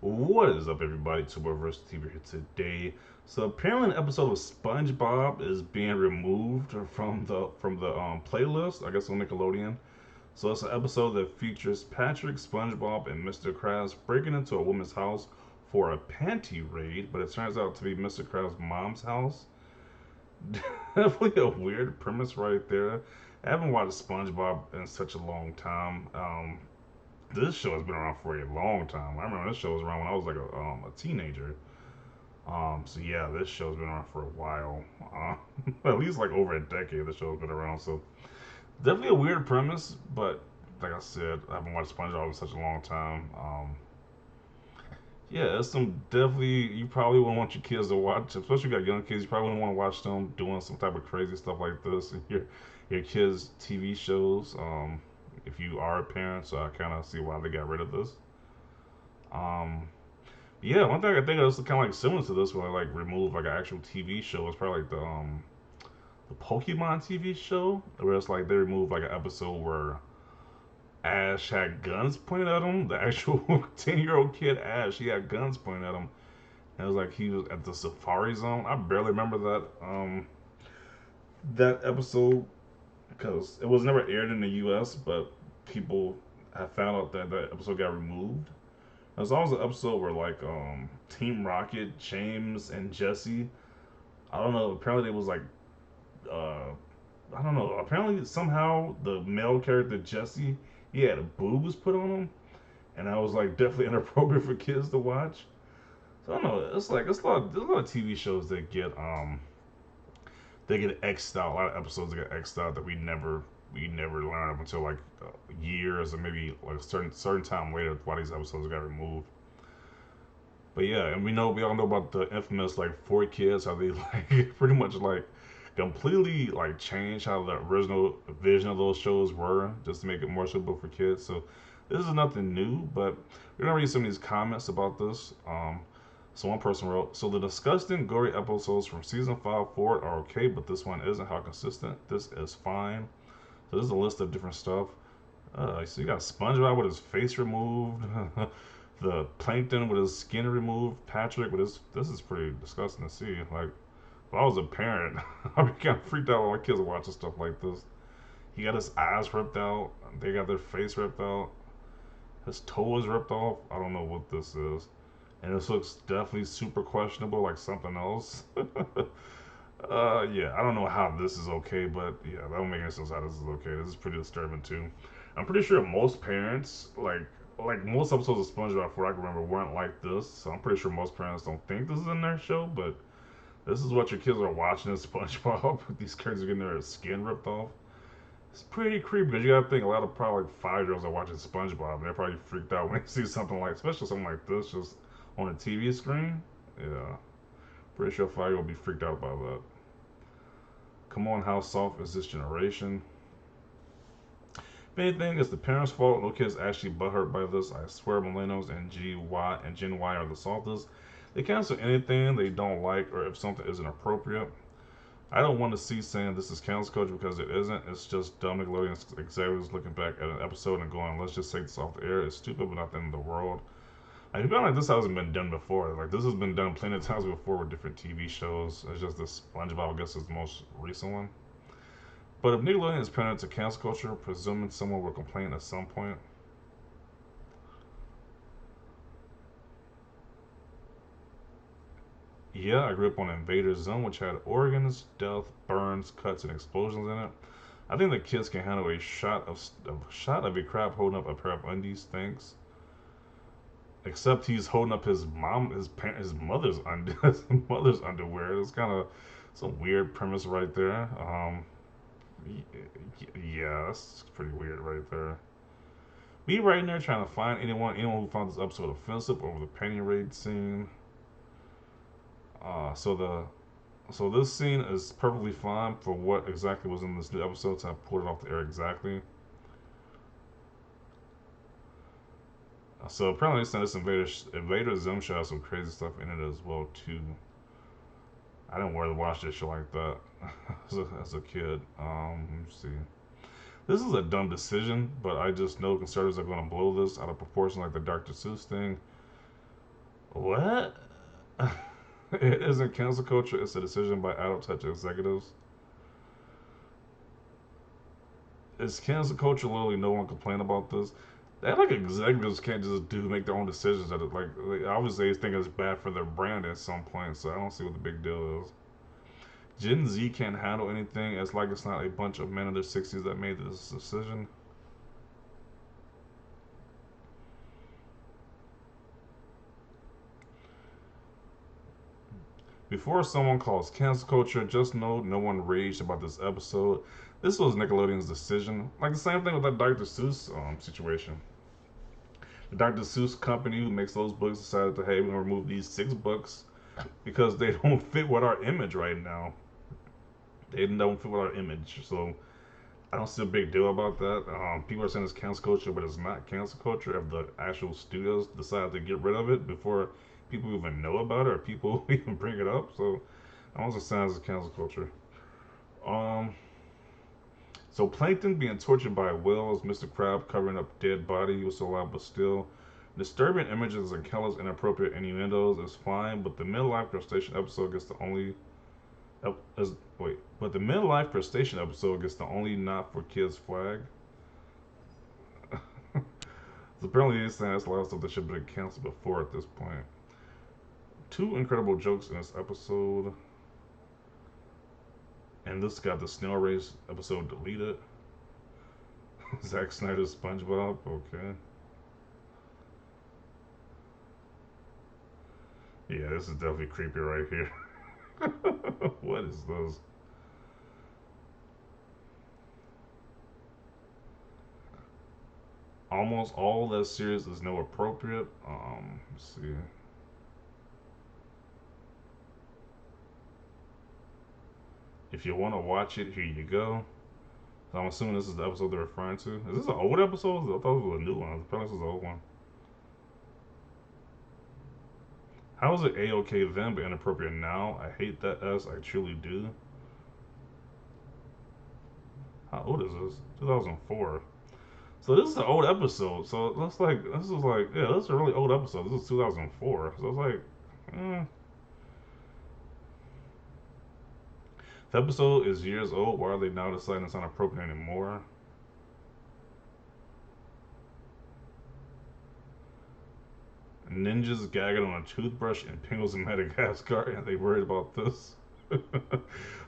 What is up, everybody? Vs. TV here today. So apparently, an episode of SpongeBob is being removed from the playlist. I guess on Nickelodeon. So it's an episode that features Patrick, SpongeBob, and Mr. Krabs breaking into a woman's house for a panty raid, but it turns out to be Mr. Krabs' mom's house. Definitely a weird premise right there. I haven't watched SpongeBob in such a long time. This show has been around for a long time. I remember this show was around when I was like a teenager. So yeah, this show's been around for a while. At least like over a decade. The show's been around. So definitely a weird premise, but like I said, I haven't watched SpongeBob in such a long time. Yeah, it's some definitely you probably wouldn't want your kids to watch, especially if you got young kids. You probably wouldn't want to watch them doing some type of crazy stuff like this. And your kids' TV shows. If you are a parent, so I kind of see why they got rid of this. Um, yeah, one thing I think is kind of like similar to this, where they like remove like an actual TV show. It's probably like the Pokemon TV show, where it's like they remove like an episode where Ash had guns pointed at him. The actual 10-year-old kid Ash, he had guns pointed at him. And it was like he was at the Safari Zone. I barely remember that episode because it was never aired in the U.S., but people have found out that that episode got removed. There's always an episode where like Team Rocket, James and Jesse. I don't know. Apparently it was like uh, I don't know. Apparently somehow the male character Jesse he had boobs put on him, and that was like definitely inappropriate for kids to watch. So I don't know. It's like it's a lot. There's a lot of TV shows that get xed out. A lot of episodes that get xed out that we never learn up until like years or maybe like a certain time later why these episodes got removed. But yeah, and we all know about the infamous like four kids, how they like pretty much like completely like changed how the original vision of those shows were just to make it more suitable for kids. So this is nothing new, but we're gonna read some of these comments about this. So one person wrote, so the disgusting, gory episodes from season 5 forward are okay, but this one isn't. How consistent? This is fine. So this is a list of different stuff. So you got SpongeBob with his face removed, the Plankton with his skin removed, Patrick with his. This is pretty disgusting to see. Like, if I was a parent, I'd be kind of freaked out when my kids are watching stuff like this. He got his eyes ripped out. They got their face ripped out. His toe is ripped off. I don't know what this is. And this looks definitely super questionable, like something else. Yeah, I don't know how this is okay, but yeah, that don't make any sense how this is okay. This is pretty disturbing too. I'm pretty sure most parents, like most episodes of SpongeBob, for I can remember, weren't like this. So I'm pretty sure most parents don't think this is in their show, but this is what your kids are watching in SpongeBob. These characters are getting their skin ripped off. It's pretty creepy because you gotta think a lot of probably like 5 year olds are watching SpongeBob. And they're probably freaked out when they see something like, especially something like this, just on a TV screen. Yeah, pretty sure 5 year old will be freaked out by that. Come on, how soft is this generation? If anything, it's the parents' fault. No kids actually butthurt by this. I swear, millennials and Gen Y are the softest. They cancel anything they don't like or if something isn't appropriate. I don't want to see saying this is cancel culture because it isn't. It's just dumb Nickelodeon executives looking back at an episode and going, let's just take this off the air. It's stupid, but not the end of the world. I feel like this hasn't been done before. Like, this has been done plenty of times before with different TV shows. It's just this SpongeBob, I guess, is the most recent one. But if Nickelodeon is paranoid to cancel culture, presuming someone will complain at some point, yeah, I grew up on Invader Zim, which had organs, death, burns, cuts, and explosions in it. I think the kids can handle a shot of a crab holding up a pair of undies. Thanks. Except he's holding up his mother's his mother's underwear. It's kind of some weird premise right there. Yeah, that's pretty weird right there. Me right there trying to find anyone who found this episode offensive over the penny raid scene. Uh, so the so this scene is perfectly fine for what exactly was in this new episode. So I pulled it off the air exactly. So apparently, this Invader Zim show has some crazy stuff in it as well too. I didn't really watch this show like that as a kid. Let me see. This is a dumb decision, but I just know conservatives are going to blow this out of proportion, like the Dr. Seuss thing. What? It isn't cancel culture, it's a decision by adult touch executives. Is cancel culture literally no one complain about this? They like executives can't just make their own decisions that like obviously they think it's bad for their brand at some point, so I don't see what the big deal is. Gen Z can't handle anything. It's like it's not a bunch of men in their 60s that made this decision. Before someone calls cancel culture, just know no one raged about this episode. This was Nickelodeon's decision. Like the same thing with that Dr. Seuss situation. The Dr. Seuss company who makes those books decided to, hey, we're gonna remove these 6 books because they don't fit with our image right now. They don't fit with our image, so I don't see a big deal about that. People are saying it's cancel culture, but it's not cancel culture if the actual studios decide to get rid of it before people even know about it or people even bring it up. So I don't understand it's cancel culture. Um, so Plankton being tortured by whales, Mr. Crab covering up dead body, he was still alive but still. Disturbing images and Keller's inappropriate innuendos is fine, but the midlife crustacean episode gets the only as wait, but the midlife crustacean episode gets the only not for kids flag. So apparently he's saying that's a lot of stuff that should have been canceled before at this point. Two incredible jokes in this episode, and this got the snail race episode deleted. Zack Snyder's SpongeBob, okay. Yeah, this is definitely creepy right here. What is this? Almost all that series is no appropriate. Let's see. If you want to watch it, here you go. So I'm assuming this is the episode they're referring to. Is this an old episode? I thought it was a new one. Apparently, this is an old one. How is it A-OK then but inappropriate now? I hate that S. I truly do. How old is this? 2004. So this is an old episode. So it looks like this is like yeah, this is a really old episode. This is 2004. So it's like, eh. The episode is years old. Why are they now deciding it's not appropriate anymore? Ninjas gagging on a toothbrush and penguins in Madagascar, and they worried about this.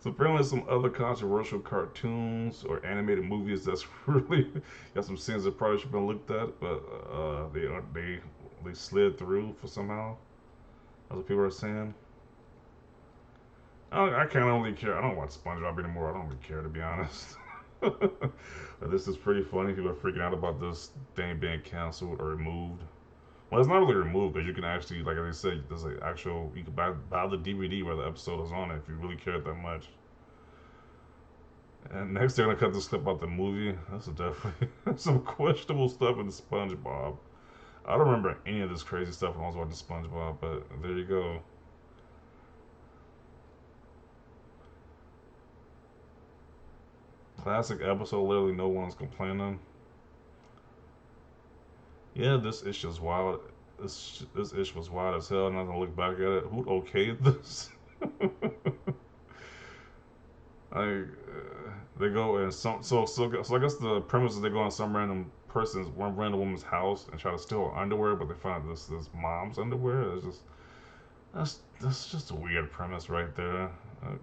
So apparently, some other controversial cartoons or animated movies that's really got some scenes that probably should have been looked at, but they slid through for somehow. That's what people are saying. I kind of really care. I don't watch SpongeBob anymore. I don't really care to be honest. But this is pretty funny. People are freaking out about this thing being canceled or removed. Well, it's not really removed because you can actually, like I said, there's an actual you can buy the DVD where the episode is on it if you really care that much. And next they're gonna cut this clip out the movie. That's definitely some questionable stuff in SpongeBob. I don't remember any of this crazy stuff when I was watching SpongeBob, but there you go. Classic episode. Literally, no one's complaining. Yeah, this issue is wild. This issue was wild as hell. Not gonna look back at it. Who okayed this? Like they go and so I guess the premise is they go on some random person's one random woman's house and try to steal her underwear, but they find this mom's underwear. It's just that's just a weird premise right there. Uh,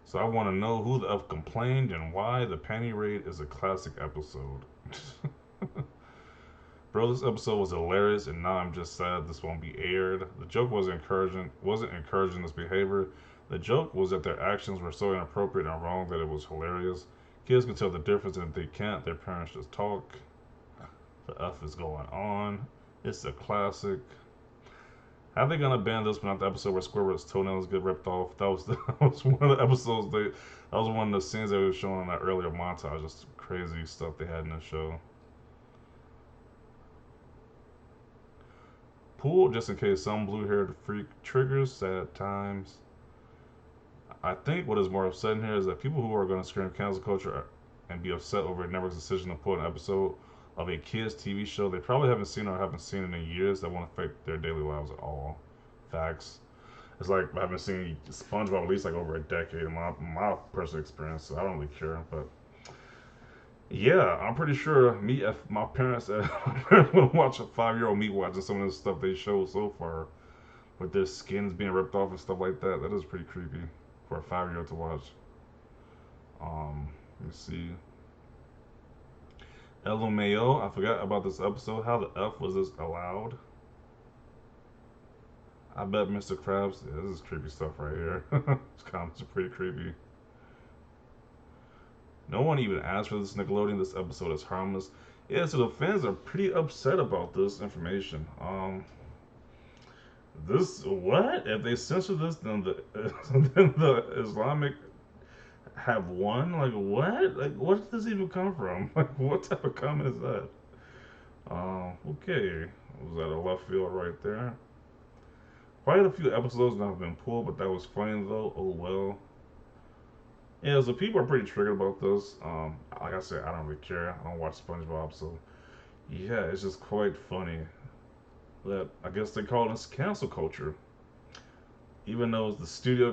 so I want to know who the f complained and why. The panty raid is a classic episode. Bro, this episode was hilarious, and now I'm just sad this won't be aired. The joke wasn't encouraging this behavior. The joke was that their actions were so inappropriate and wrong that it was hilarious. Kids can tell the difference, and if they can't, their parents just talk. The F is going on. It's a classic. How they gonna ban this one not the episode where Squidward's toenails get ripped off? That was one of the episodes that was one of the scenes they were showing in that earlier montage. Just crazy stuff they had in the show. Pool, just in case some blue haired freak triggers sad times. I think what is more upsetting here is that people who are going to scream cancel culture and be upset over a network's decision to pull an episode of a kids' TV show they probably haven't seen or haven't seen in years that won't affect their daily lives at all. Facts. It's like I haven't seen SpongeBob at least like over a decade in my personal experience, so I don't really care. But yeah, I'm pretty sure me if my parents would watch a 5-year-old me watching some of the stuff they show so far with their skins being ripped off and stuff like that. That is pretty creepy for a 5-year-old to watch. Let me see. LMAO, I forgot about this episode. How the F was this allowed? I bet Mr. Krabs. Yeah, this is creepy stuff right here. These comments are pretty creepy. No one even asked for this Nickelodeon. This episode is harmless. Yeah, so the fans are pretty upset about this information. This what? If they censor this, then the then the Islamic have won. Like what? Like what does this even come from? Like what type of comment is that? Okay, was that a left field right there? Quite a few episodes now have been pulled, but that was funny though. Oh well. Yeah, so people are pretty triggered about this. Like I said, I don't really care. I don't watch SpongeBob, so yeah, it's just quite funny that I guess they call this cancel culture, even though it's the studio.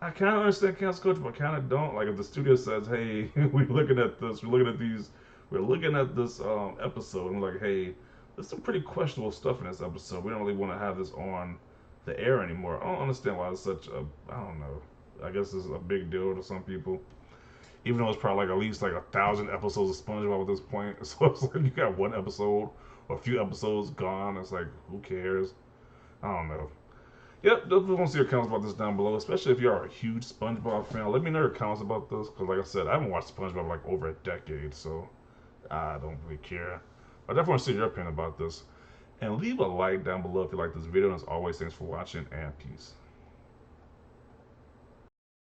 I kind of understand cancel culture, but kind of don't. Like if the studio says, "Hey, we're looking at this. We're looking at these. We're looking at this episode," and like, "Hey, there's some pretty questionable stuff in this episode. We don't really want to have this on the air anymore." I don't understand why it's such a. I don't know. I guess it's a big deal to some people. Even though it's probably like at least like 1,000 episodes of SpongeBob at this point, so it's like you got one episode or a few episodes gone. It's like who cares? I don't know. Yep, definitely want to see your comments about this down below, especially if you are a huge SpongeBob fan. Let me know your comments about this, because like I said, I haven't watched SpongeBob like over a decade, so I don't really care. I definitely want to see your opinion about this. And leave a like down below if you like this video, and as always, thanks for watching, and peace.